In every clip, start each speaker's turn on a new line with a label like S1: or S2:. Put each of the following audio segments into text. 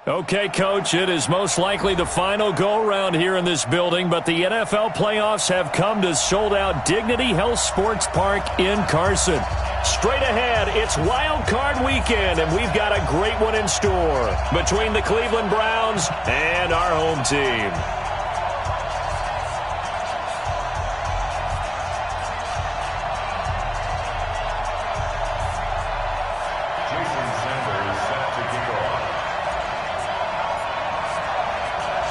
S1: Okay, Coach, it is most likely the final go-around here in this building, but the NFL playoffs have come to sold-out Dignity Health Sports Park in Carson. Straight ahead, it's Wild Card Weekend, and we've got a great one in store between the Cleveland Browns and our home team.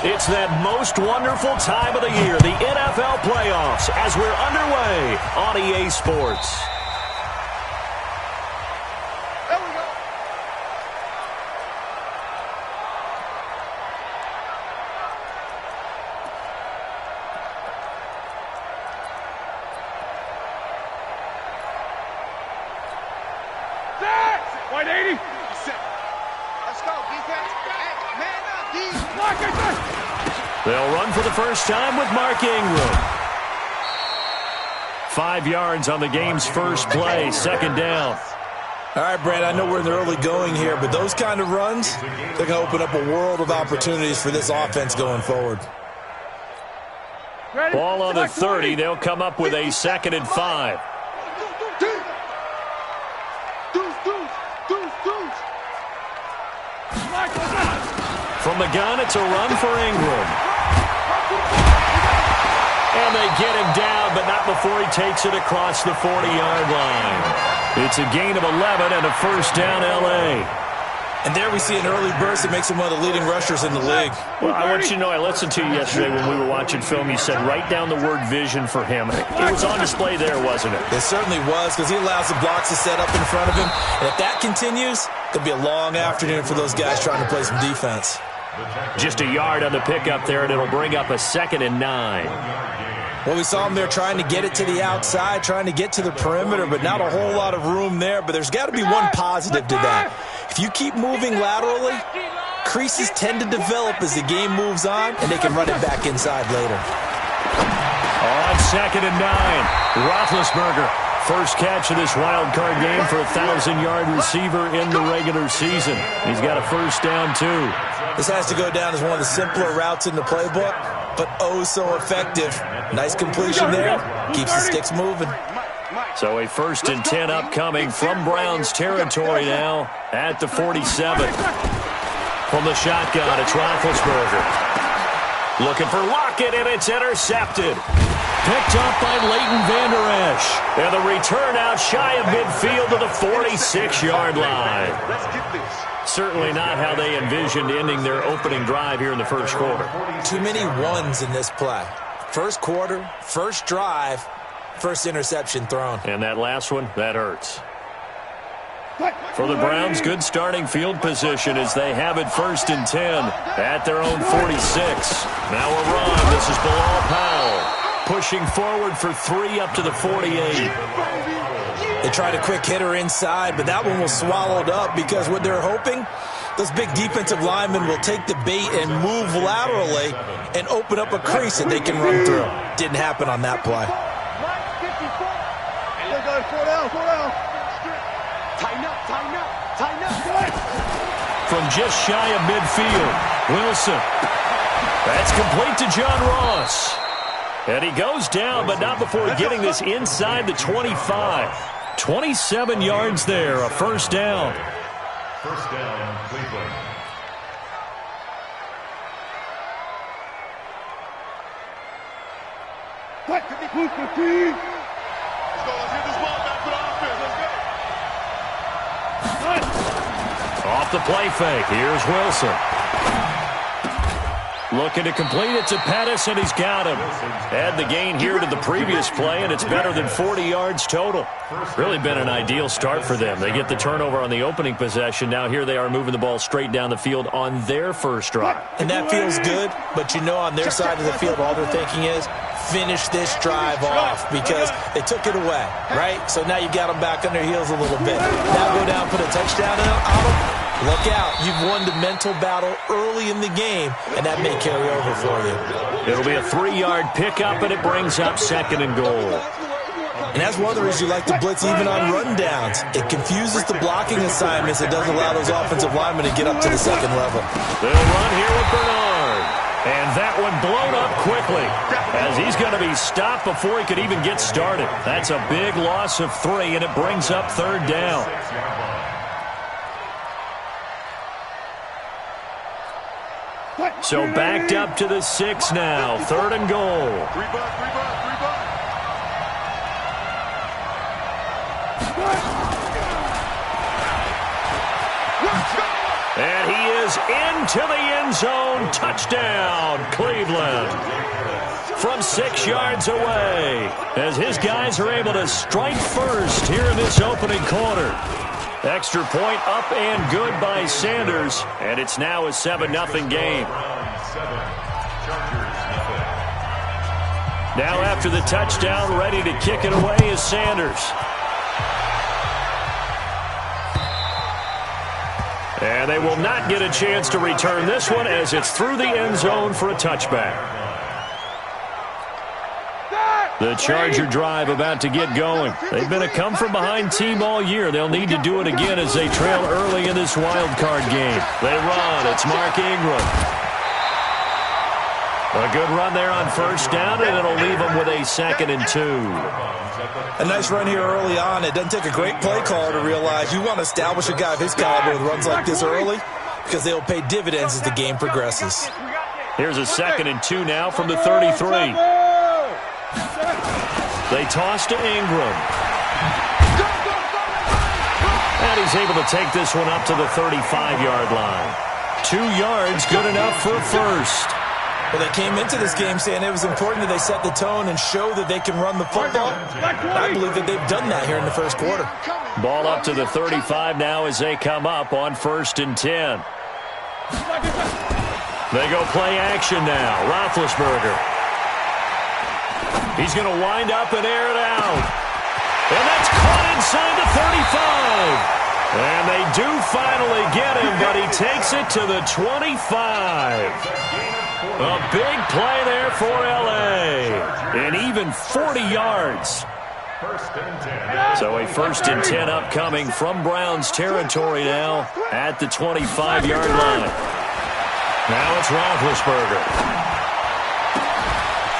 S1: It's that most wonderful time of the year, the NFL playoffs, as we're underway on EA Sports.
S2: There we go. White 80. Let's go, defense. Hey, man up, D.
S1: They'll run for the first time with Mark Ingram. 5 yards on the game's first play, second down.
S3: All right, Brad, I know we're in the early going here, but those kind of runs, they're going to open up a world of opportunities for this offense going forward.
S1: Ball on the 30. They'll come up with a 2nd and 5. From the gun, it's a run for Ingram. And they get him down, but not before he takes it across the 40-yard line. It's a gain of 11 and a first down, L.A.
S3: And there we see an early burst that makes him one of the leading rushers in the league.
S1: Well, I want you to know, I listened to you yesterday when we were watching film. You said write down the word vision for him. It was on display there, wasn't it?
S3: It certainly was, because he allows the blocks to set up in front of him. And if that continues, it'll be a long afternoon for those guys trying to play some defense.
S1: Just a yard on the pickup there, and it'll bring up a 2nd and 9.
S3: Well, we saw him there trying to get it to the outside, trying to get to the perimeter, but not a whole lot of room there. But there's got to be one positive to that. If you keep moving laterally, creases tend to develop as the game moves on, and they can run it back inside later.
S1: On 2nd and 9, Roethlisberger. First catch of this wild card game for a 1,000-yard receiver in the regular season. He's got a first down, too.
S3: This has to go down as one of the simpler routes in the playbook, but oh so effective. Nice completion there. Keeps the sticks moving.
S1: So a 1st and 10 upcoming from Browns territory now at the 47. From the shotgun, it's Roethlisberger. Looking for Lockett, and it's intercepted. Picked up by Leighton Vander Esch. And the return out shy of midfield to the 46-yard line. Certainly not how they envisioned ending their opening drive here in the first quarter.
S3: Too many ones in this play. First quarter, first drive, first interception thrown.
S1: And that last one, that hurts. For the Browns, good starting field position as they have it 1st and 10 at their own 46. Now a run. This is Bilal Powell. Pushing forward for 3 up to the 48.
S3: They tried a quick hitter inside, but that one was swallowed up because what they're hoping, those big defensive linemen will take the bait and move laterally and open up a crease that they can run through. Didn't happen on that play.
S1: From just shy of midfield, Wilson. That's complete to John Ross. And he goes down, but not before getting this inside the 25. 27 yards there, a first down.
S4: First down, Cleveland.
S2: Let's go. Let's get this ball back for the offense. Let's go.
S1: Off the play fake, here's Wilson. Looking to complete it to Pettis, and he's got him. Add the gain here to the previous play, and it's better than 40 yards total. Really been an ideal start for them. They get the turnover on the opening possession. Now here they are moving the ball straight down the field on their first drive.
S3: And that feels good, but you know on their side of the field, all they're thinking is, finish this drive off because they took it away, right? So now you got them back on their heels a little bit. Now go down, put a touchdown on them. Look out. You've won the mental battle early in the game, and that may carry over for you.
S1: It'll be a 3-yard pickup, and it brings up 2nd and goal.
S3: And that's one of the reasons you like to blitz even on rundowns. It confuses the blocking assignments. It doesn't allow those offensive linemen to get up to the second level.
S1: They'll run here with Bernard. And that one blown up quickly as he's going to be stopped before he could even get started. That's a big loss of 3, and it brings up third down. So backed up to the 6 now. Third and goal. And he is into the end zone. Touchdown, Cleveland. From 6 yards away, as his guys are able to strike first here in this opening quarter. Extra point up and good by Sanders, and it's now a 7-0 game. Now after the touchdown, ready to kick it away is Sanders. And they will not get a chance to return this one as it's through the end zone for a touchback. The Charger drive about to get going. They've been a come-from-behind team all year. They'll need to do it again as they trail early in this wild card game. They run. It's Mark Ingram. A good run there on first down, and it'll leave them with a 2nd and 2.
S3: A nice run here early on. It doesn't take a great play caller to realize you want to establish a guy of his caliber with runs like this early because they'll pay dividends as the game progresses.
S1: Here's a 2nd and 2 now from the 33. They toss to Ingram. And he's able to take this one up to the 35-yard line. 2 yards, good enough for a first.
S3: Well, they came into this game saying it was important that they set the tone and show that they can run the football. I believe that they've done that here in the first quarter.
S1: Ball up to the 35 now as they come up on 1st and 10. They go play action now. Roethlisberger. He's going to wind up and air it out. And that's caught inside the 35. And they do finally get him, but he takes it to the 25. A big play there for L.A. And even 40 yards. So a 1st and 10 upcoming from Browns territory now at the 25-yard line. Now it's Roethlisberger.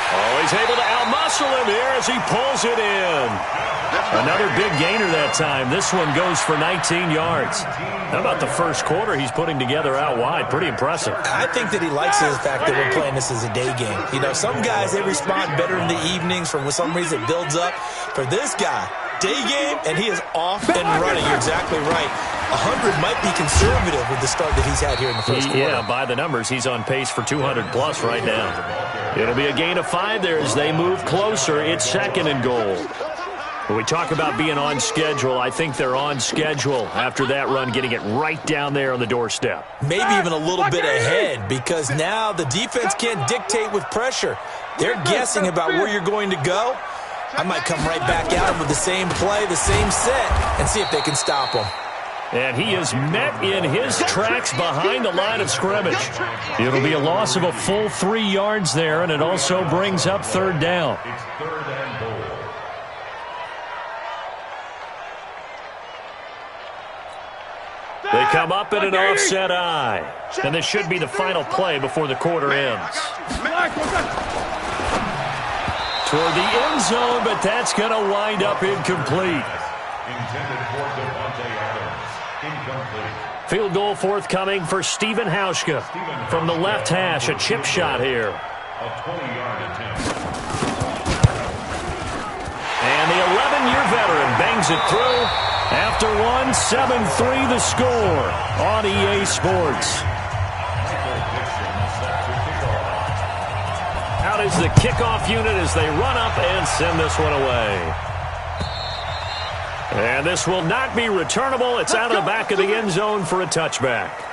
S1: Oh, he's able to outmuscle him here as he pulls it in. Another big gainer that time. This one goes for 19 yards. How about the first quarter he's putting together out wide? Pretty impressive.
S3: I think that he likes the fact that we're playing this as a day game. You know, some guys, they respond better in the evenings. For some reason, it builds up. For this guy, day game, and he is off and running. You're exactly right. 100 might be conservative with the start that he's had here in the first quarter.
S1: Yeah, by the numbers, he's on pace for 200-plus right now. It'll be a gain of 5 there as they move closer. It's 2nd and goal. When we talk about being on schedule, I think they're on schedule after that run, getting it right down there on the doorstep.
S3: Maybe even a little bit ahead because now the defense can't dictate with pressure. They're guessing about where you're going to go. I might come right back at them with the same play, the same set, and see if they can stop them.
S1: And he is met in his tracks behind the line of scrimmage. It'll be a loss of a full 3 yards there, and it also brings up third down.
S4: It's 3rd and goal.
S1: They come up in an offset eye. And this should be the final play before the quarter ends. Toward the end zone, but that's going to wind up incomplete.
S4: Intended for Devontae Adams. Incomplete.
S1: Field goal forthcoming for Stephen Hauschka. From the left hash, a chip shot here.
S4: A 20-yard attempt.
S1: And the 11-year veteran bangs it through. After one, 7-3 the score on EA Sports. Out is the kickoff unit as they run up and send this one away. And this will not be returnable. It's out of the back of the end zone for a touchback.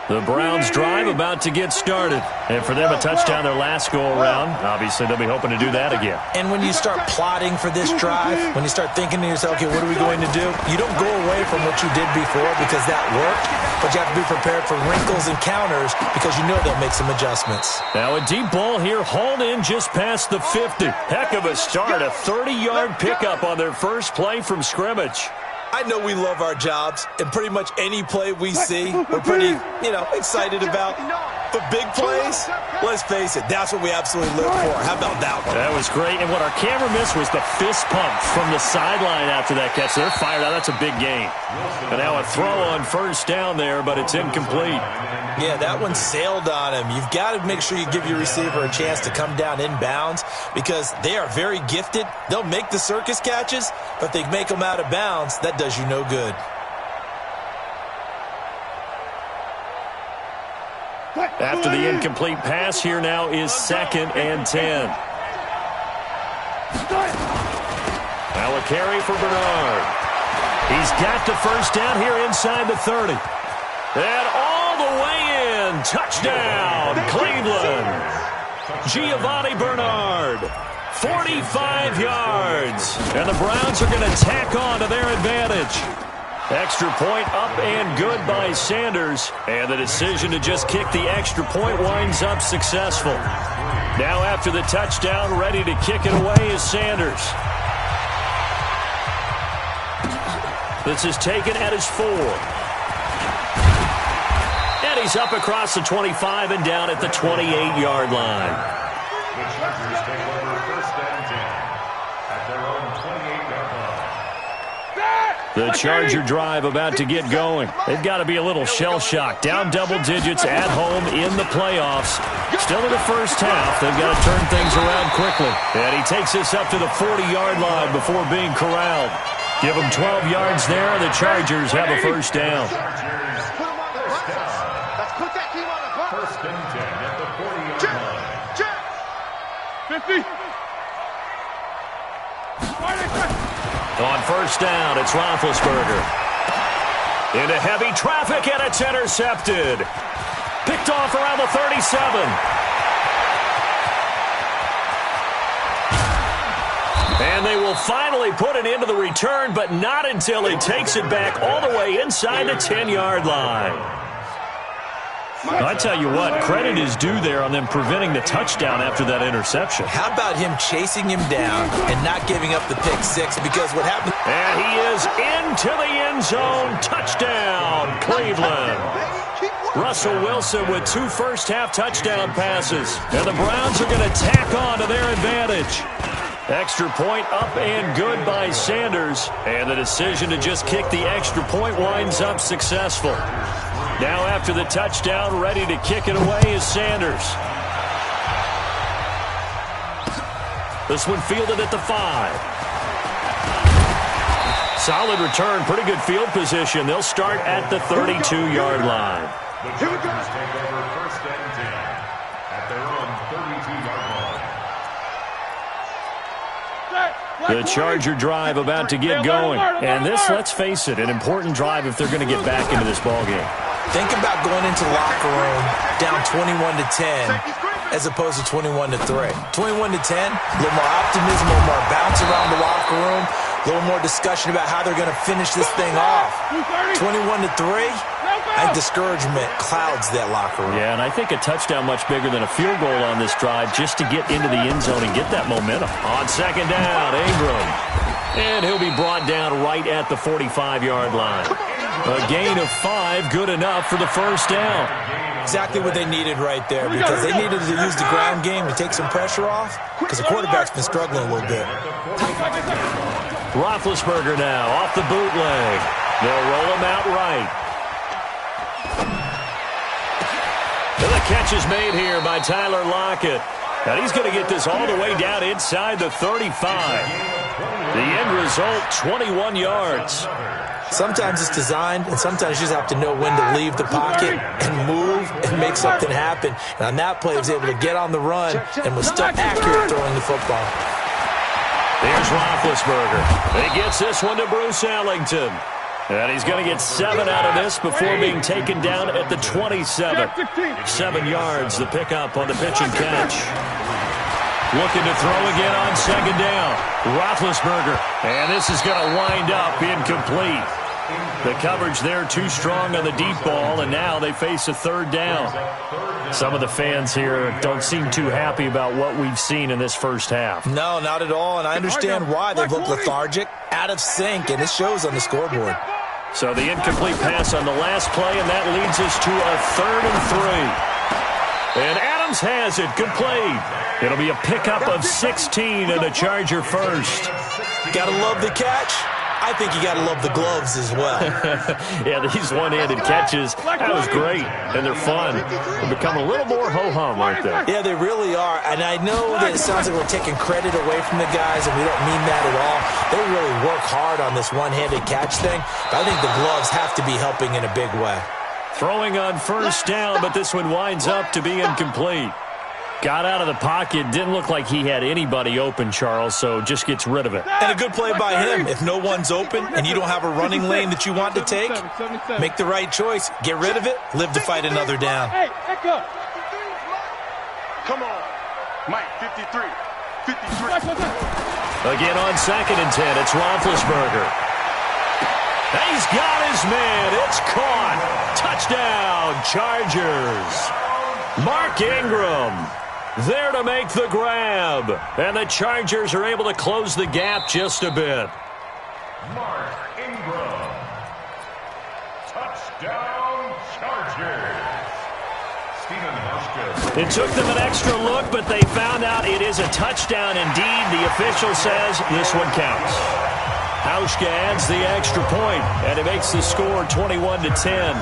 S1: The Browns drive about to get started. And for them, a touchdown their last go-around. Obviously, they'll be hoping to do that again.
S3: And when you start plotting for this drive, when you start thinking to yourself, okay, what are we going to do? You don't go away from what you did before because that worked, but you have to be prepared for wrinkles and counters because you know they'll make some adjustments.
S1: Now a deep ball here, hauled in just past the 50. Heck of a start, a 30-yard pickup on their first play from scrimmage.
S3: I know we love our jobs, and pretty much any play we see, we're pretty, excited about. But big plays, let's face it, that's what we absolutely live for. How about that one?
S1: That was great, and what our camera missed was the fist pump from the sideline after that catch. They're fired out. That's a big gain. And now a throw on first down there, but it's incomplete.
S3: Yeah, that one sailed on him. You've got to make sure you give your receiver a chance to come down inbounds because they are very gifted. They'll make the circus catches, but if they make them out of bounds, that does you no good.
S1: After the incomplete pass, here now is 2nd and 10. Now a carry for Bernard. He's got the first down here inside the 30. And all the way in. Touchdown, Cleveland. Giovanni Bernard. 45 yards. And the Browns are going to tack on to their advantage. Extra point up and good by Sanders. And the decision to just kick the extra point winds up successful. Now after the touchdown, ready to kick it away is Sanders. This is taken at his 4. And he's up across the 25 and down at the 28-yard line.
S4: The Chargers take over 1st and 10 at their own 28-yard line.
S1: The Charger drive about to get going. They've got to be a little shell-shocked. Down double digits at home in the playoffs. Still in the first half. They've got to turn things around quickly. And he takes this up to the 40-yard line before being corralled. Give them 12 yards there, and the Chargers have a first down.
S4: First and 10 at the 40-yard line.
S2: 50.
S1: On first down, it's Roethlisberger. Into heavy traffic, and it's intercepted. Picked off around the 37. And they will finally put an end to the return, but not until he takes it back all the way inside the 10-yard line. I tell you what, credit is due there on them preventing the touchdown after that interception.
S3: How about him chasing him down and not giving up the pick six? Because what happened...
S1: And he is into the end zone. Touchdown, Cleveland. Russell Wilson with 2 first-half touchdown passes. And the Browns are going to tack on to their advantage. Extra point up and good by Sanders. And the decision to just kick the extra point winds up successful. Now after the touchdown, ready to kick it away is Sanders. This one fielded at the 5. Solid return, pretty good field position. They'll start at the 32-yard line.
S4: The Chargers take over 1st and 10 at their own 32-yard line.
S1: The Charger drive about to get going. And this, let's face it, an important drive if they're going to get back into this ballgame.
S3: Think about going into the locker room down 21-10 as opposed to 21-3. 21-10, a little more optimism, a little more bounce around the locker room, a little more discussion about how they're going to finish this thing off. 21-3, I think discouragement clouds that locker room.
S1: Yeah, and I think a touchdown much bigger than a field goal on this drive just to get into the end zone and get that momentum. On second down, Ingram. And he'll be brought down right at the 45-yard line. A gain of 5, good enough for the first down.
S3: Exactly what they needed right there because they needed to use the ground game to take some pressure off because the quarterback's been struggling a little bit.
S1: Roethlisberger now off the bootleg. They'll roll him out right. And the catch is made here by Tyler Lockett. And he's going to get this all the way down inside the 35. The end result, 21 yards.
S3: Sometimes it's designed, and sometimes you just have to know when to leave the pocket and move and make something happen. And on that play, he was able to get on the run and was still accurate throwing the football.
S1: There's Roethlisberger. He gets this one to Bruce Ellington. And he's going to get 7 out of this before being taken down at the 27. 7 yards, the pickup on the pitch and catch. Looking to throw again on second down. Roethlisberger. And this is going to wind up incomplete. The coverage there too strong on the deep ball, and now they face a third down. Some of the fans here don't seem too happy about what we've seen in this first half.
S3: No, not at all, and I understand why. They look lethargic, out of sync, and it shows on the scoreboard.
S1: So the incomplete pass on the last play, and that leads us to a 3rd and 3. And Adams has it complete. It'll be a pickup of 16 and a Charger first.
S3: Gotta love the catch. I think you got to love the gloves as well.
S1: Yeah, these one-handed catches, that was great, and they're fun. They become a little more ho-hum, aren't they?
S3: Yeah, they really are, and I know that it sounds like we're taking credit away from the guys, and we don't mean that at all. They really work hard on this one-handed catch thing, but I think the gloves have to be helping in a big way.
S1: Throwing on first down, but this one winds up to be incomplete. Got out of the pocket, didn't look like he had anybody open, Charles, so just gets rid of it.
S3: And a good play by him. If no one's open and you don't have a running lane that you want to take, make the right choice. Get rid of it. Live to fight another down.
S2: Hey, echo. Come on. Mike, 53. 53.
S1: Again on 2nd and 10, it's Roethlisberger. He's got his man. It's caught. Touchdown, Chargers. Mark Ingram there to make the grab. And the Chargers are able to close the gap just a bit.
S4: Mark Ingram. Touchdown, Chargers. Stephen Hauschka.
S1: It took them an extra look, but they found out it is a touchdown indeed. The official says this one counts. Hauschka adds the extra point, and it makes the score 21-10.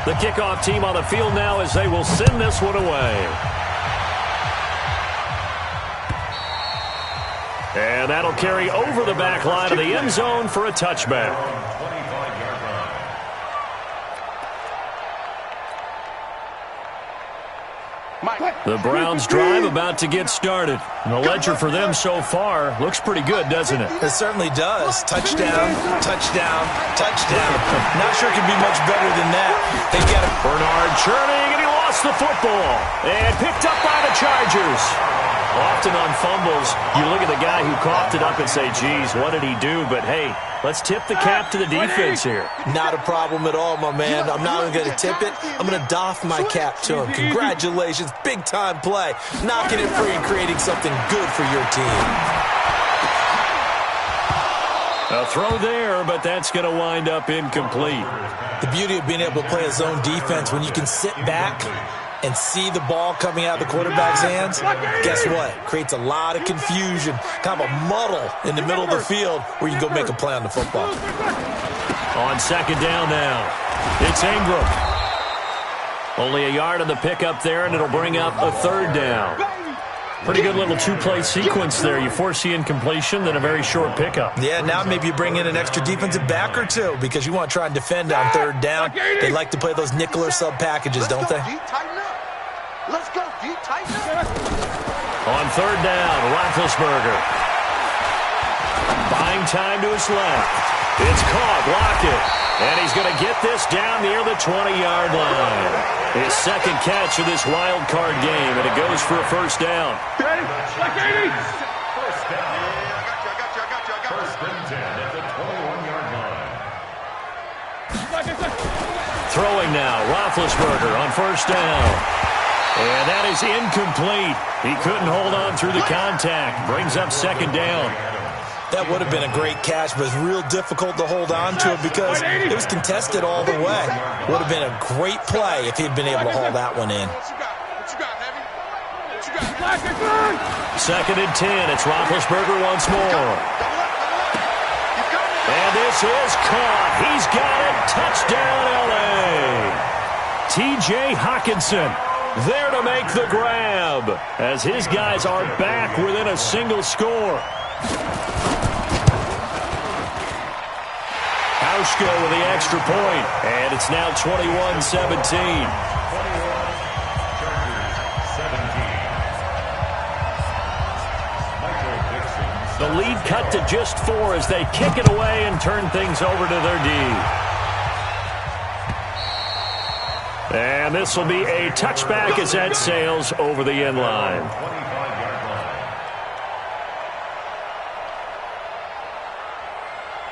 S1: The kickoff team on the field now as they will send this one away. And that'll carry over the back line of the end zone for a touchback. The Browns drive about to get started. And the ledger for them so far looks pretty good, doesn't it?
S3: It certainly does. Touchdown, touchdown, touchdown. Not sure it can be much better than that. They've got
S1: Bernard churning, and he lost the football. And picked up by the Chargers. Often on fumbles, you look at the guy who coughed it up and say, geez, what did he do? But, hey, let's tip the cap to the defense here.
S3: Not a problem at all, my man. I'm not even going to tip it. I'm going to doff my cap to him. Congratulations. Big-time play. Knocking it free and creating something good for your team.
S1: A throw there, but that's going to wind up incomplete.
S3: The beauty of being able to play a zone defense when you can sit back and see the ball coming out of the quarterback's hands, guess what? Creates a lot of confusion, kind of a muddle in the middle of the field where you can go make a play on the football.
S1: On 2nd down now, it's Ingram. Only a yard on the pickup there, and it'll bring up a 3rd down. Pretty good little 2-play sequence there. You force the incompletion, then a very short pickup.
S3: Yeah, now maybe you bring in an extra defensive back or two because you want to try and defend on 3rd down. They like to play those nickel or sub packages, don't they?
S2: Let's go, deep, tighten up.
S1: On 3rd down, Roethlisberger. Buying time to his left. It's caught, Lockett. And he's going to get this down near the 20-yard line. His 2nd catch of this wild card game, and it goes for a 1st down.
S4: First down. First and 10 at the 21-yard line.
S1: Throwing now, Roethlisberger on 1st down. And that is incomplete. He couldn't hold on through the contact. Brings up 2nd down.
S3: That would have been a great catch, but it's real difficult to hold on to it because it was contested all the way. Would have been a great play if he'd been able to haul that one in.
S1: 2nd and 10. It's Roethlisberger once more. And this is caught. He's got it. Touchdown, L.A. T.J. Hockenson there to make the grab as his guys are back within a single score. Hauschka with the extra point, and it's now 21-17. The lead cut to just 4 as they kick it away and turn things over to their D. And this will be a touchback as that sails over the end line.
S4: 25-yard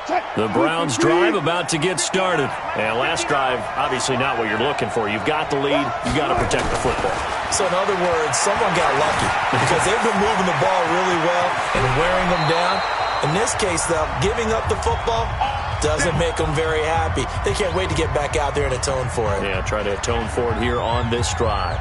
S4: line.
S1: The Browns drive about to get started. And last drive, obviously not what you're looking for. You've got the lead. You've got to protect the football.
S3: So in other words, someone got lucky because they've been moving the ball really well and wearing them down. In this case, though, giving up the football doesn't make them very happy. They can't wait to get back out there and atone for it.
S1: Yeah, try to atone for it here on this drive.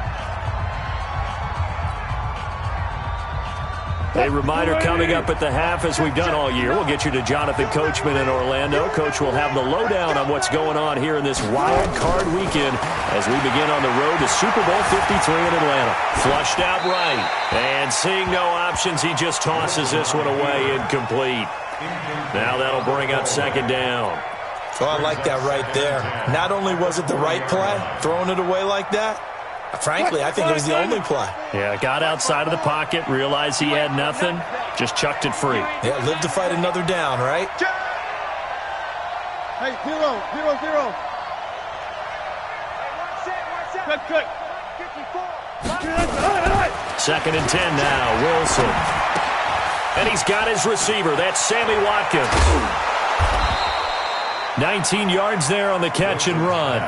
S1: A reminder coming up at the half, as we've done all year. We'll get you to Jonathan Coachman in Orlando. Coach will have the lowdown on what's going on here in this wild card weekend as we begin on the road to Super Bowl 53 in Atlanta. Flushed out right. And seeing no options, he just tosses this one away incomplete. Now that'll bring up second down.
S3: Oh, I like that right there. Not only was it the right play, throwing it away like that, frankly, I think it was the only play.
S1: Yeah, got outside of the pocket, realized he had nothing, just chucked it free.
S3: Yeah, live to fight another down, right?
S2: Hey, 0-0-0. Good.
S1: 2nd and 10 now, Wilson. And he's got his receiver. That's Sammy Watkins. 19 yards there on the catch and run.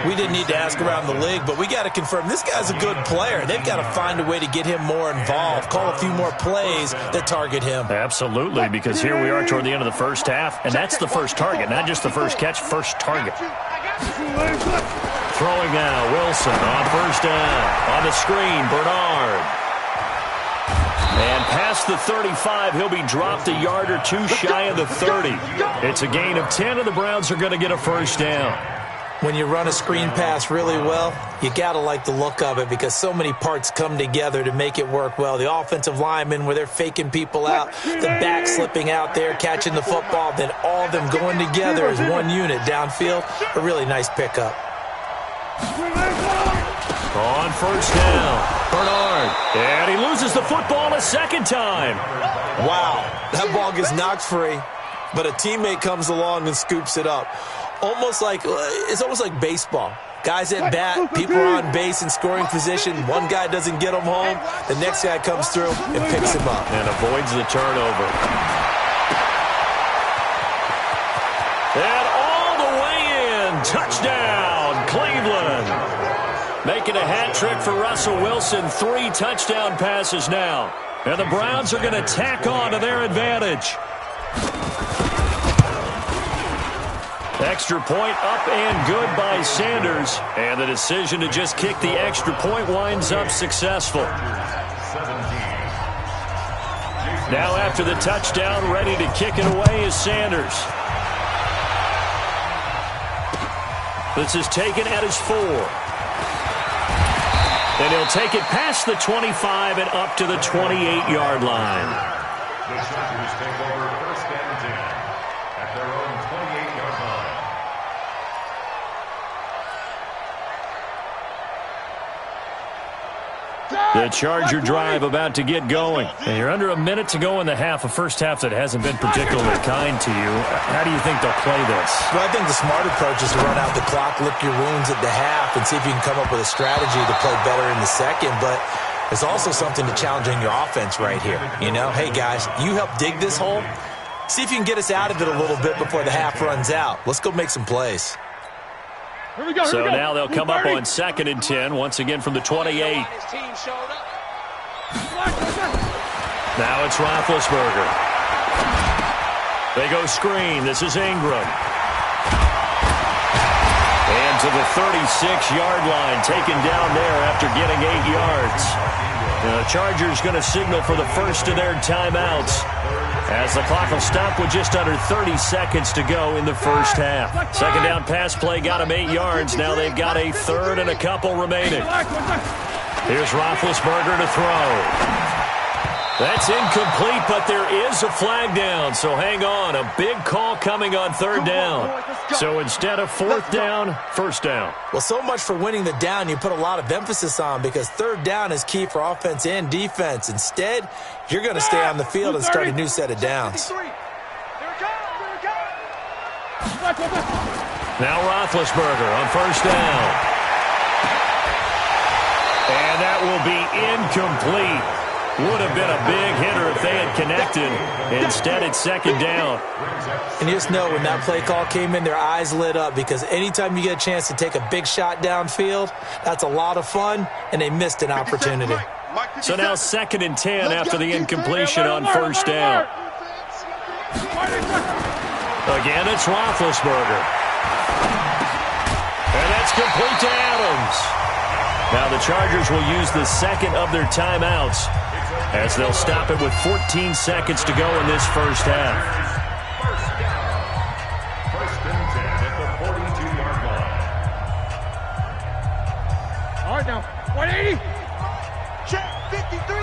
S3: We didn't need to ask around the league, but we got to confirm this guy's a good player. They've got to find a way to get him more involved, call a few more plays that target him.
S1: Absolutely, because here we are toward the end of the first half, and that's the first target, not just the first catch, first target. Throwing now, Wilson on first down. On the screen, Bernard. And past the 35, he'll be dropped a yard or two shy of the 30. It's a gain of 10, and the Browns are going to get a first down.
S3: When you run a screen pass really well, you got to like the look of it because so many parts come together to make it work well. The offensive linemen, where they're faking people out, the back slipping out there, catching the football, then all of them going together as one unit downfield. A really nice pickup.
S1: On first down, Bernard. And he loses the football a second time.
S3: Wow, that ball gets knocked free, but a teammate comes along and scoops it up. It's almost like baseball. Guys at bat, people are on base in scoring position. One guy doesn't get him home. The next guy comes through and picks him up.
S1: And avoids the turnover. And all the way in. Touchdown, Cleveland. Making a hat trick for Russell Wilson. 3 touchdown passes now. And the Browns are going to tack on to their advantage. Extra point up and good by Sanders. And the decision to just kick the extra point winds up successful. Now after the touchdown, ready to kick it away is Sanders. This is taken at his 4. And he'll take it past the 25 and up to the 28-yard line.
S4: The Chargers take over first and 10 at their own 28-yard line.
S1: The Charger drive about to get going. And you're under a minute to go in the half, a first half that hasn't been particularly kind to you. How do you think they'll play this?
S3: Well, I think the smart approach is to run out the clock, lick your wounds at the half, and see if you can come up with a strategy to play better in the second. But there's also something to challenging your offense right here. You know, hey, guys, you help dig this hole. See if you can get us out of it a little bit before the half runs out. Let's go make some plays.
S1: So now they'll come up on 2nd and 10, once again from the 28. Now it's Roethlisberger. They go screen. This is Ingram. And to the 36-yard line, taken down there after getting 8 yards. The Chargers going to signal for the first of their timeouts, as the clock will stop with just under 30 seconds to go in the first half. Second down pass play got them 8 yards. Now they've got a third and a couple remaining. Here's Roethlisberger to throw. That's incomplete, but there is a flag down, so hang on. A big call coming on third down. So instead of fourth down, first down.
S3: Well, so much for winning the down you put a lot of emphasis on, because third down is key for offense and defense. Instead, you're going to stay on the field and start a new set of downs.
S1: Now Roethlisberger on first down. And that will be incomplete. Would have been a big hitter if they had connected. Instead, it's second down.
S3: And you just know when that play call came in, their eyes lit up, because anytime you get a chance to take a big shot downfield, that's a lot of fun, and they missed an opportunity.
S1: So now 2nd and 10 after the incompletion on first down. Again, it's Roethlisberger. And that's complete to Adams. Now the Chargers will use the second of their timeouts as they'll stop it with 14 seconds to go in this first half.
S4: First and 10 at the 42-yard line.
S2: All right, now, 180. Check, 53.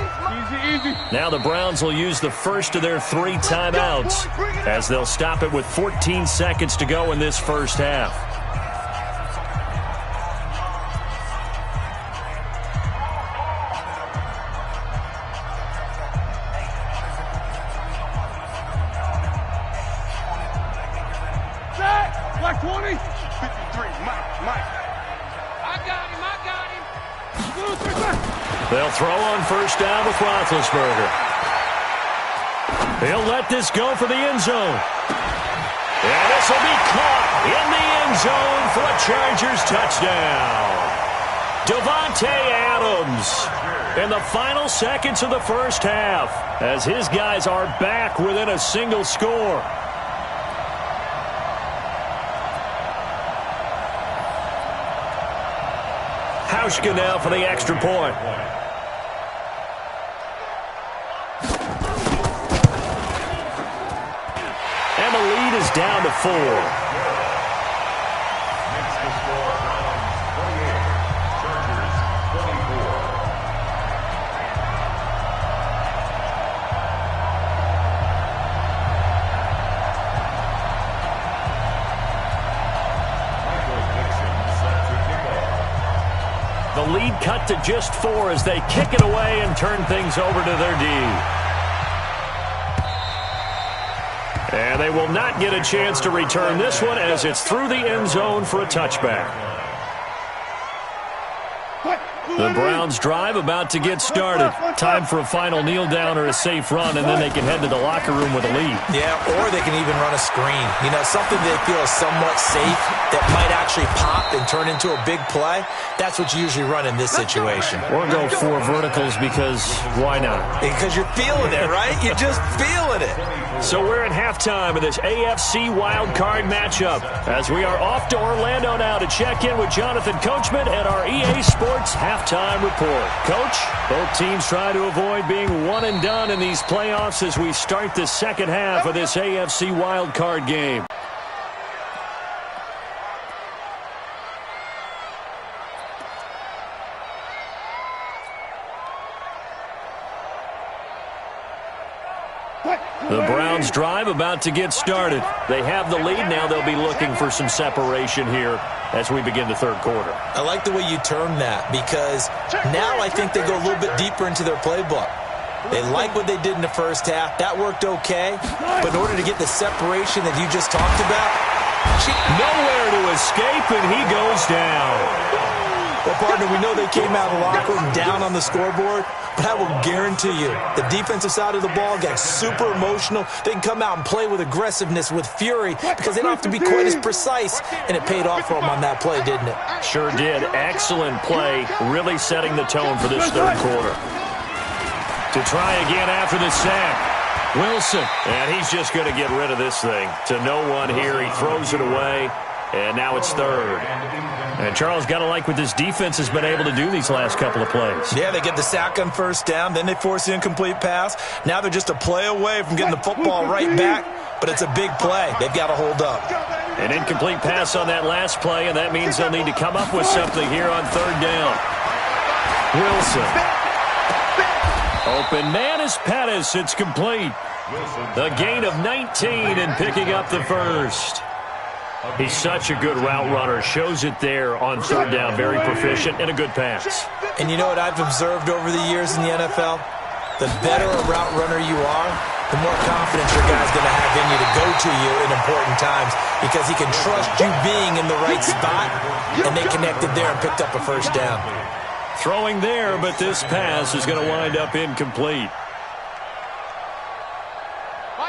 S2: Easy.
S1: Now the Browns will use the first of their 3 timeouts as they'll stop it with 14 seconds to go in this first half.
S2: Black 20. 53, Mike. I got him.
S1: They'll throw on first down with Roethlisberger. He'll let this go for the end zone. And this will be caught in the end zone for a Chargers touchdown. Davante Adams in the final seconds of the first half as his guys are back within a single score. Hauschka now for the extra point. And the lead is down to 4.
S4: Makes the score Browns 28, Chargers 24. Michael Dixon set to kick off.
S1: The lead cut to just 4 as they kick it away and turn things over to their D. And they will not get a chance to return this one as it's through the end zone for a touchback. The Browns drive about to get started. Time for a final kneel down or a safe run, and then they can head to the locker room with a lead.
S3: Yeah, or they can even run a screen. You know, something they feel is somewhat safe that might actually pop and turn into a big play. That's what you usually run in this situation.
S1: Or go 4 verticals because why not?
S3: Because you're feeling it, right? You're just feeling it.
S1: So we're at halftime of this AFC wildcard matchup as we are off to Orlando now to check in with Jonathan Coachman at our EA Sports Halftime Report. Coach, both teams try to avoid being one and done in these playoffs as we start the second half of this AFC wildcard game. The Browns drive about to get started. They have the lead. Now they'll be looking for some separation here as we begin the third quarter.
S3: I like the way you term that because now I think they go a little bit deeper into their playbook. They like what they did in the first half. That worked okay. But in order to get the separation that you just talked about,
S1: nowhere to escape, and he goes down.
S3: Well, partner, we know they came out of the locker room down on the scoreboard, but I will guarantee you the defensive side of the ball got super emotional. They can come out and play with aggressiveness, with fury, because they don't have to be quite as precise, and it paid off for them on that play, didn't it?
S1: Sure did. Excellent play, really setting the tone for this third quarter. To try again after the sack. Wilson, and he's just going to get rid of this thing. To no one here, he throws it away, and now it's third. And Charles, got to like what this defense has been able to do these last couple of plays.
S3: Yeah, they get the sack on first down, then they force the incomplete pass. Now they're just a play away from getting the football right back, but it's a big play. They've got to hold up.
S1: An incomplete pass on that last play, and that means they'll need to come up with something here on third down. Wilson. Open man is Pettis. It's complete. The gain of 19 and picking up the first. He's such a good route runner. Shows it there on third down. Very proficient and a good pass.
S3: And you know what I've observed over the years in the NFL? The better a route runner you are, the more confidence your guy's going to have in you to go to you in important times because he can trust you being in the right spot, and they connected there and picked up a first down.
S1: Throwing there, but this pass is going to wind up incomplete.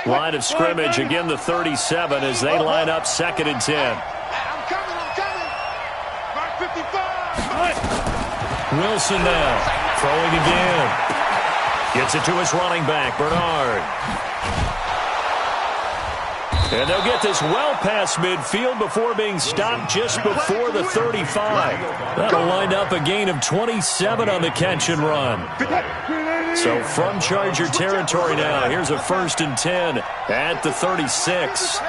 S1: Line of scrimmage, again the 37 as they line up 2nd and 10.
S2: I'm coming. Mark 55.
S1: Wilson now, throwing again. Gets it to his running back, Bernard. And they'll get this well past midfield before being stopped just before the 35. That'll wind up a gain of 27 on the catch and run. So from Charger territory now, here's a 1st and 10 at the 36.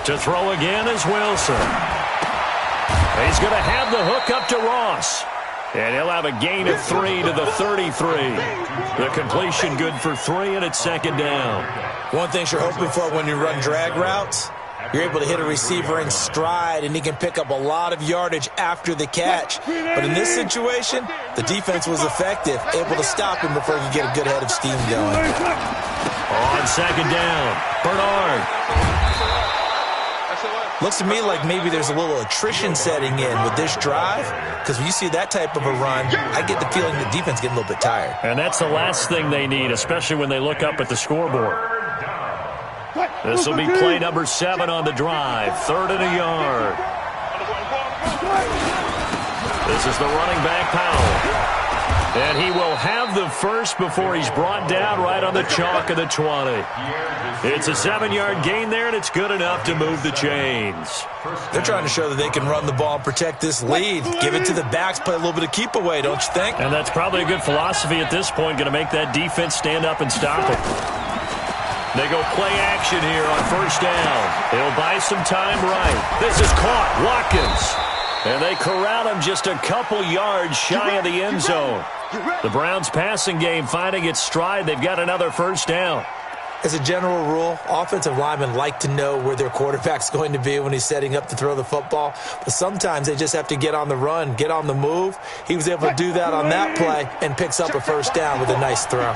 S1: To throw again is Wilson. He's going to have the hook up to Ross. And he'll have a gain of 3 to the 33. The completion good for 3, and it's 2nd down.
S3: One thing you're hoping for when you run drag routes, you're able to hit a receiver in stride, and he can pick up a lot of yardage after the catch. But in this situation, the defense was effective, able to stop him before he could get a good head of steam going.
S1: On 2nd down, Bernard.
S3: Looks to me like maybe there's a little attrition setting in with this drive, because when you see that type of a run, I get the feeling the defense getting a little bit tired.
S1: And that's the last thing they need, especially when they look up at the scoreboard. This will be play number 7 on the drive. 3rd and a yard. This is the running back, Powell. And he will have the first before he's brought down right on the chalk of the 20. It's a 7-yard gain there, and it's good enough to move the chains.
S3: They're trying to show that they can run the ball and protect this lead. Give it to the backs, play a little bit of keep away, don't you think?
S1: And that's probably a good philosophy at this point, going to make that defense stand up and stop it. They go play action here on 1st down. They'll buy some time right. This is caught. Watkins. And they corral him just a couple yards shy of the end zone. The Browns passing game finding its stride. They've got another 1st down.
S3: As a general rule, offensive linemen like to know where their quarterback's going to be when he's setting up to throw the football. But sometimes they just have to get on the run, get on the move. He was able to do that on that play and picks up a 1st down with a nice throw.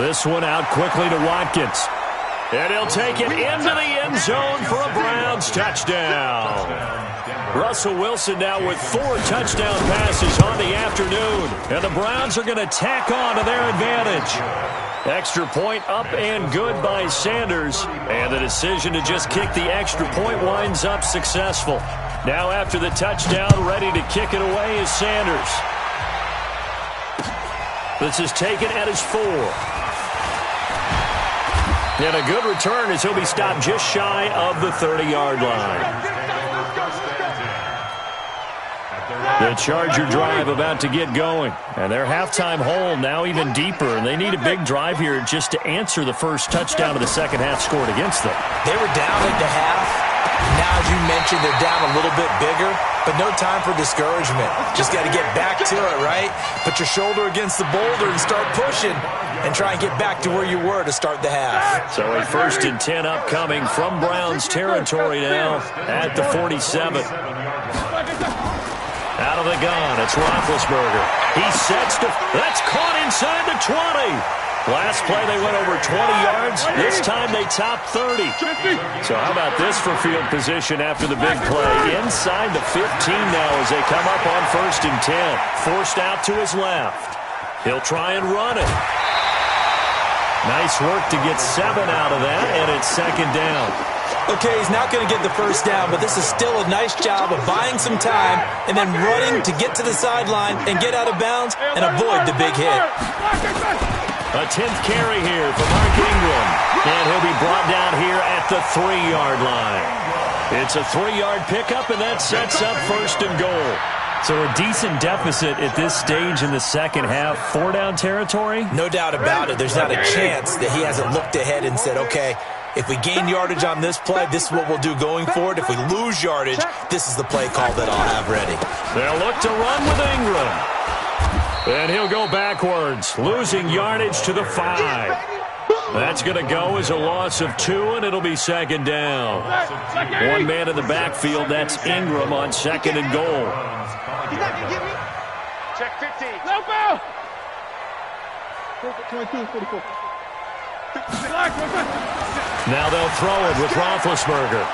S1: This one out quickly to Watkins. And he'll take it into the end zone for a Browns touchdown. Russell Wilson now with 4 touchdown passes on the afternoon. And the Browns are going to tack on to their advantage. Extra point up and good by Sanders. And the decision to just kick the extra point winds up successful. Now after the touchdown, ready to kick it away is Sanders. This is taken at his 4. And a good return as he'll be stopped just shy of the 30-yard line. The Charger drive about to get going. And their halftime hole now even deeper. And they need a big drive here just to answer the first touchdown of the second half scored against them.
S3: They were down at the half. Now, as you mentioned, they're down a little bit bigger. But no time for discouragement. Just got to get back to it, right? Put your shoulder against the boulder and start pushing. And try and get back to where you were to start the half.
S1: So a 1st and 10 upcoming from Browns territory now at the 47. Out of the gun, it's Roethlisberger. He sets to, that's caught inside the 20. Last play they went over 20 yards. This time they top 30. So how about this for field position after the big play? Inside the 15 now as they come up on 1st and 10. Forced out to his left. He'll try and run it. Nice work to get 7 out of that, and it's 2nd down.
S3: Okay, he's not going to get the 1st down, but this is still a nice job of buying some time and then running to get to the sideline and get out of bounds and avoid the big hit.
S1: A 10th carry here for Mark Ingram, and he'll be brought down here at the 3-yard line. It's a 3-yard pickup, and that sets up 1st and goal. So a decent deficit at this stage in the second half. 4-down territory?
S3: No doubt about it. There's not a chance that he hasn't looked ahead and said, okay, if we gain yardage on this play, this is what we'll do going forward. If we lose yardage, this is the play call that I'll have ready.
S1: They'll look to run with Ingram. And he'll go backwards, losing yardage to the 5. That's going to go as a loss of 2, and it'll be second down. One man in the backfield. That's Ingram on second and goal.
S2: He's not going to get me. Check 15. No foul. 22, 44.
S1: Now they'll throw it with Roethlisberger.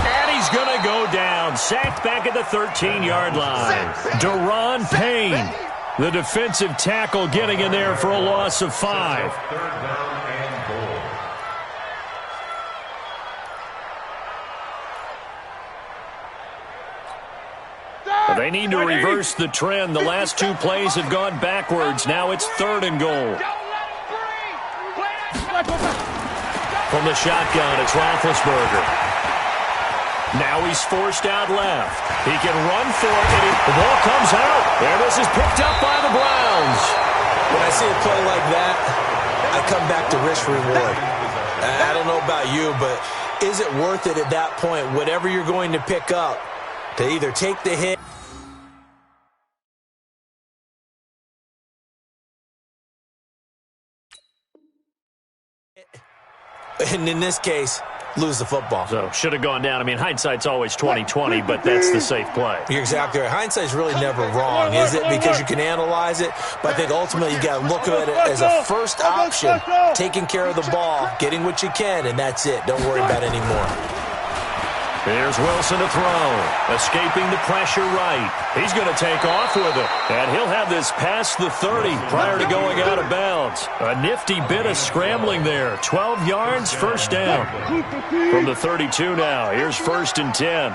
S1: And he's going to go down. Sacked back at the 13-yard line. Deron Payne, the defensive tackle, getting in there for a loss of 5.
S4: Third down and goal.
S1: They need to reverse the trend. The last 2 plays have gone backwards. Now it's 3rd and goal. From the shotgun, it's Roethlisberger. Now he's forced out left. He can run for it, and the ball comes out. And this is picked up by the Browns.
S3: When I see a play like that, I come back to risk reward. I don't know about you, but is it worth it at that point, whatever you're going to pick up, to either take the hit? And in this case, lose the football.
S1: So should have gone down. I mean, hindsight's always 20/20, but that's the safe play.
S3: You're exactly right. Hindsight's really never wrong, is it? Because you can analyze it, but I think ultimately you got to look at it as a first option, taking care of the ball, getting what you can, and that's it. Don't worry about any more.
S1: Here's Wilson to throw. Escaping the pressure right. He's going to take off with it. And he'll have this past the 30 prior to going out of bounds. A nifty bit of scrambling there. 12 yards, first down. From the 32 now. Here's 1st and 10.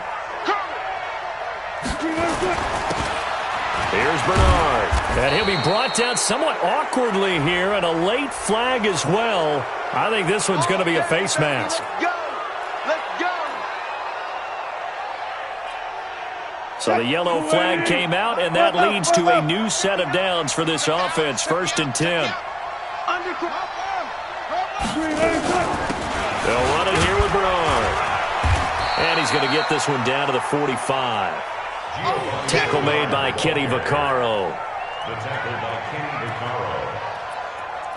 S1: Here's Bernard. And he'll be brought down somewhat awkwardly here, and a late flag as well. I think this one's going to be a face mask. So the yellow flag came out, and that leads to a new set of downs for this offense. 1st and 10. They'll run it here with Bernard. And he's going to get this one down to the 45. Tackle made by Kenny Vaccaro.
S4: The tackle by Kenny Vaccaro.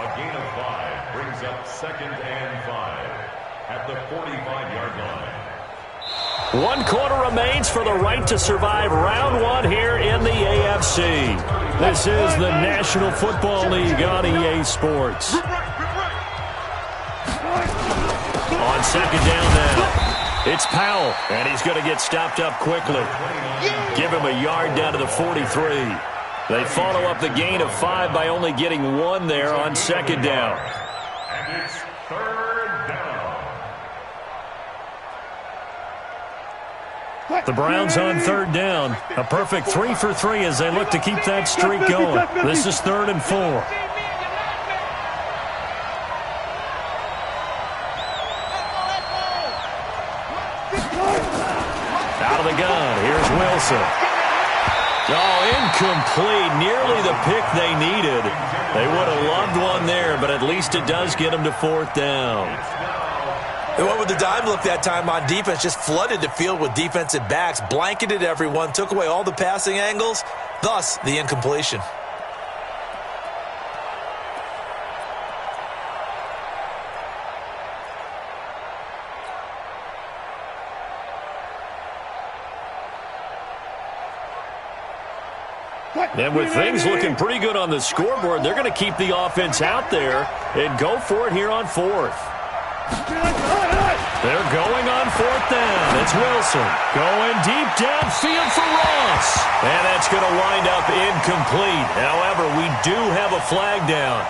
S4: A gain of 5 brings up 2nd and 5 at the 45-yard line.
S1: 1 quarter remains for the right to survive round 1 here in the AFC. This is the National Football League on EA Sports. On second down now, it's Powell, and he's going to get stopped up quickly. Give him a yard down to the 43. They follow up the gain of 5 by only getting 1 there on second down.
S4: And it's 3rd down.
S1: The Browns on 3rd down. A perfect 3 for 3 as they look to keep that streak going. This is 3rd and 4. Out of the gun. Here's Wilson. Oh, incomplete. Nearly the pick they needed. They would have loved one there, but at least it does get them to 4th down.
S3: They went with the dime look that time on defense, just flooded the field with defensive backs, blanketed everyone, took away all the passing angles, thus the incompletion.
S1: And with things looking pretty good on the scoreboard, they're going to keep the offense out there and go for it here on 4th. They're going on 4th down. It's Wilson going deep downfield for Ross. And that's going to wind up incomplete. However, we do have a flag down.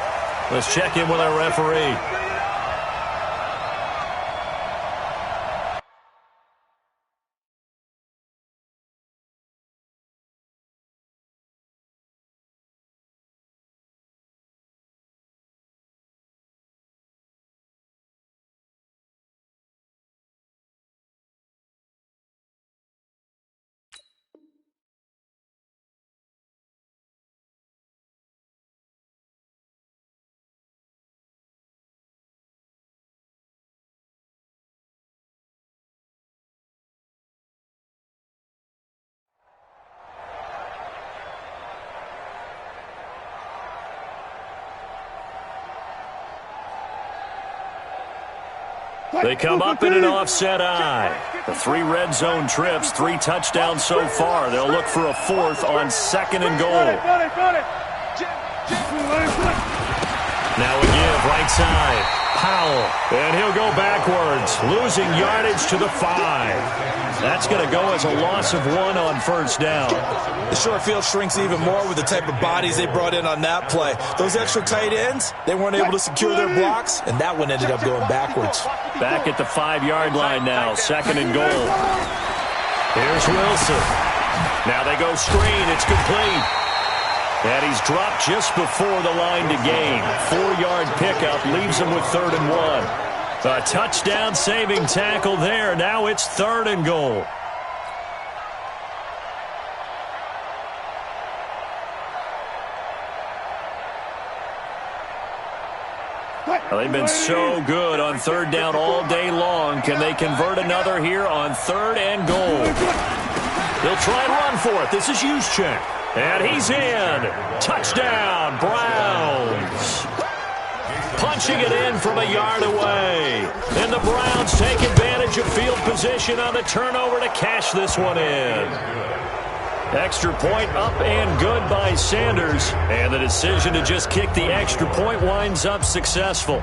S1: Let's check in with our referee. They come up in an offset eye. The 3 red zone trips, 3 touchdowns so far. They'll look for a 4th on 2nd and goal. Now a give, right side. Powell, and he'll go backwards, losing yardage to the 5. That's going to go as a loss of 1 on 1st down.
S3: The short field shrinks even more with the type of bodies they brought in on that play. Those extra tight ends, they weren't able to secure their blocks, and that one ended up going backwards.
S1: Back at the 5-yard line now, 2nd and goal. Here's Wilson. Now they go screen, it's complete. And he's dropped just before the line to gain. 4-yard pickup leaves him with 3rd and 1. A touchdown-saving tackle there. Now it's 3rd and goal. Well, they've been so good on 3rd down all day long. Can they convert another here on 3rd and goal? They'll try and run for it. This is Juszczyk. And he's in. Touchdown, Browns. Punching it in from a yard away. And the Browns take advantage of field position on the turnover to cash this one in. Extra point up and good by Sanders. And the decision to just kick the extra point winds up successful.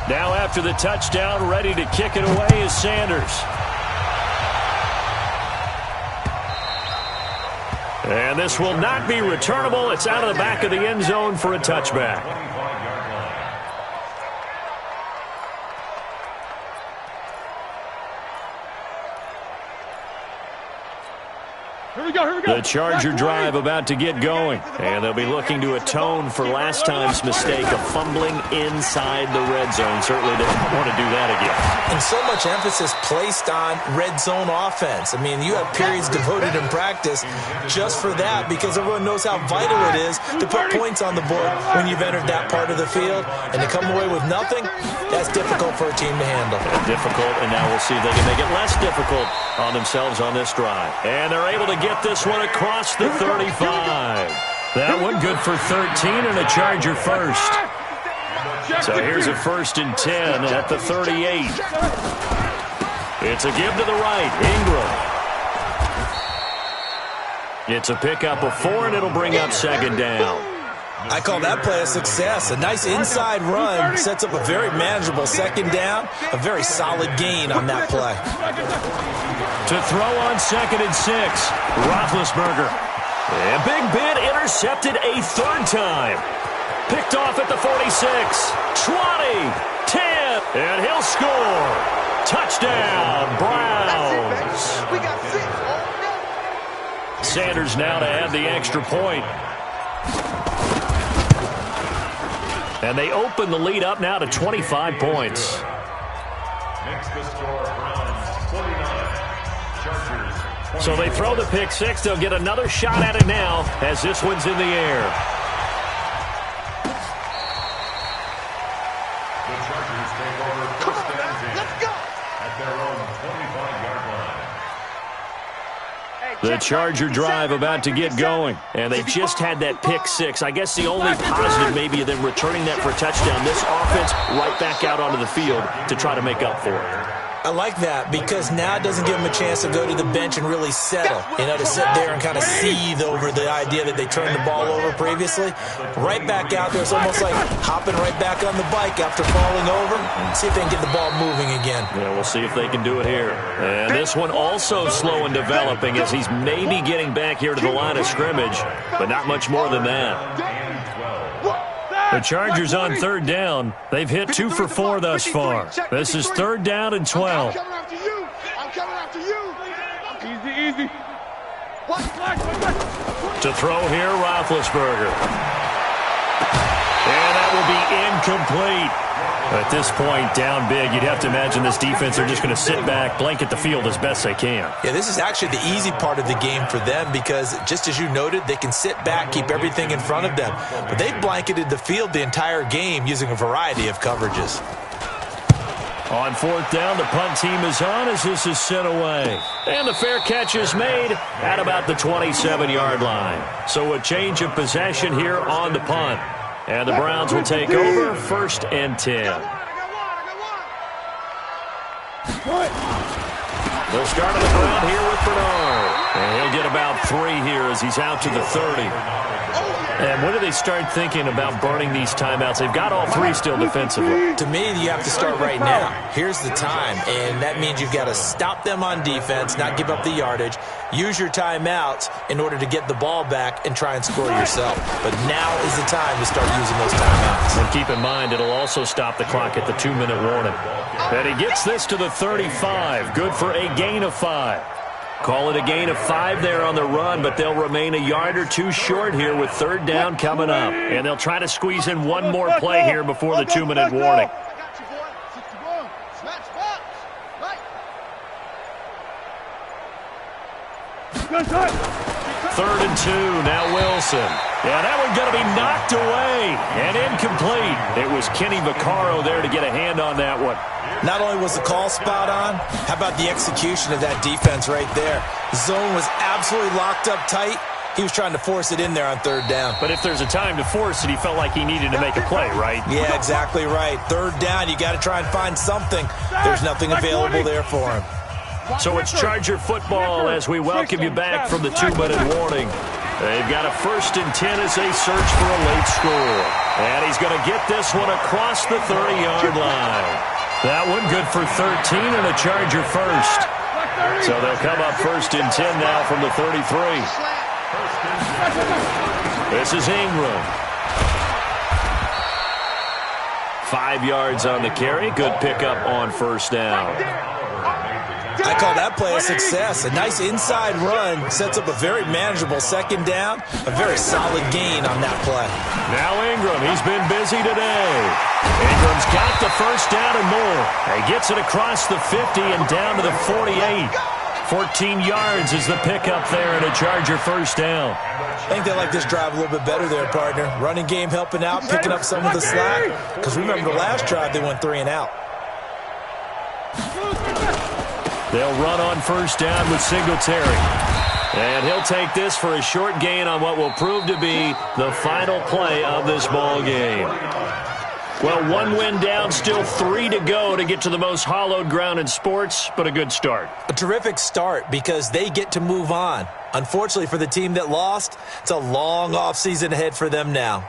S1: Now after the touchdown, ready to kick it away is Sanders. And this will not be returnable. It's out of the back of the end zone for a touchback.
S2: Here we go.
S1: The Charger drive about to get going. And they'll be looking to atone for last time's mistake of fumbling inside the red zone. Certainly they don't want to do that again.
S3: And so much emphasis placed on red zone offense. I mean, you have periods devoted in practice just for that because everyone knows how vital it is to put points on the board when you've entered that part of the field. And to come away with nothing, that's difficult for a team to handle.
S1: Difficult, and now we'll see if they can make it less difficult on themselves on this drive. And they're able to get this one across the 35. That one good for 13 and a Charger first. So here's a 1st and 10 at the 38. It's a give to the right. Ingram. It's a pickup of 4, and it'll bring up 2nd down.
S3: I call that play a success. A nice inside run sets up a very manageable 2nd down. A very solid gain on that play.
S1: To throw on 2nd and 6, Roethlisberger. And Big Ben intercepted a 3rd time. Picked off at the 46, 20, 10, and he'll score. Touchdown, Browns. Sanders now to add the extra point. And they open the lead up now to 25 points.
S4: Makes the score Browns 49, Chargers 20.
S1: So they throw the pick 6. They'll get another shot at it now as this one's in the air.
S4: The Chargers take over 1st and 10 at their own 25-yard line.
S1: The Charger drive about to get going. And they just had that pick 6. I guess the only positive maybe of them returning that for a touchdown. This offense right back out onto the field to try to make up for it.
S3: I like that because now it doesn't give them a chance to go to the bench and really settle. You know, to sit there and kind of seethe over the idea that they turned the ball over previously. Right back out there, it's almost like hopping right back on the bike after falling over. See if they can get the ball moving again.
S1: Yeah, we'll see if they can do it here. And this one also slow in developing as he's maybe getting back here to the line of scrimmage, but not much more than that. The Chargers on 3rd down. They've hit 2 for 4 thus far. This is 3rd down and 12.
S2: I'm coming after you. Easy.
S1: To throw here, Roethlisberger. And that will be incomplete. At this point, down big, you'd have to imagine this defense, they're just going to sit back, blanket the field as best they can.
S3: Yeah, this is actually the easy part of the game for them because, just as you noted, they can sit back, keep everything in front of them. But they've blanketed the field the entire game using a variety of coverages.
S1: On 4th down, the punt team is on as this is sent away. And the fair catch is made at about the 27-yard line. So a change of possession here on the punt. And the Browns will take over 1st and 10. They'll start on the ground here with Bernard. And he'll get about 3 here as he's out to the 30. And when do they start thinking about burning these timeouts? They've got all 3 still defensively.
S3: To me, you have to start right now. Here's the time, and that means you've got to stop them on defense, not give up the yardage, use your timeouts in order to get the ball back and try and score yourself. But now is the time to start using those timeouts.
S1: And keep in mind, it'll also stop the clock at the 2-minute warning. And he gets this to the 35. Good for a gain of 5. Call it a gain of 5 there on the run, but they'll remain a yard or 2 short here with 3rd down coming up. And they'll try to squeeze in one more play here before the 2-minute warning. Third and 2, now Wilson. Yeah, that one's going to be knocked away and incomplete. It was Kenny Vaccaro there to get a hand on that one.
S3: Not only was the call spot on, how about the execution of that defense right there? The zone was absolutely locked up tight. He was trying to force it in there on 3rd down.
S1: But if there's a time to force it, he felt like he needed to make a play, right?
S3: Yeah, exactly right. 3rd down, you got to try and find something. There's nothing available there for him.
S1: So it's Charger football as we welcome you back from the 2-minute warning. They've got a 1st and 10 as they search for a late score. And he's going to get this one across the 30-yard line. That one good for 13 and a Charger first. So they'll come up 1st and 10 now from the 33. This is Ingram. 5 yards on the carry. Good pickup on 1st down.
S3: I call that play a success. A nice inside run sets up a very manageable 2nd down. A very solid gain on that play.
S1: Now Ingram, he's been busy today. Ingram's got the 1st down and more. He gets it across the 50 and down to the 48. 14 yards is the pickup there and a Charger 1st down.
S3: I think they like this drive a little bit better there, partner. Running game helping out, picking up some of the slack. Because remember the last drive, they went 3 and out.
S1: They'll run on 1st down with Singletary. And he'll take this for a short gain on what will prove to be the final play of this ball game. Well, 1 win down, still 3 to go to get to the most hallowed ground in sports, but a good start.
S3: A terrific start because they get to move on. Unfortunately for the team that lost, it's a long offseason ahead for them now.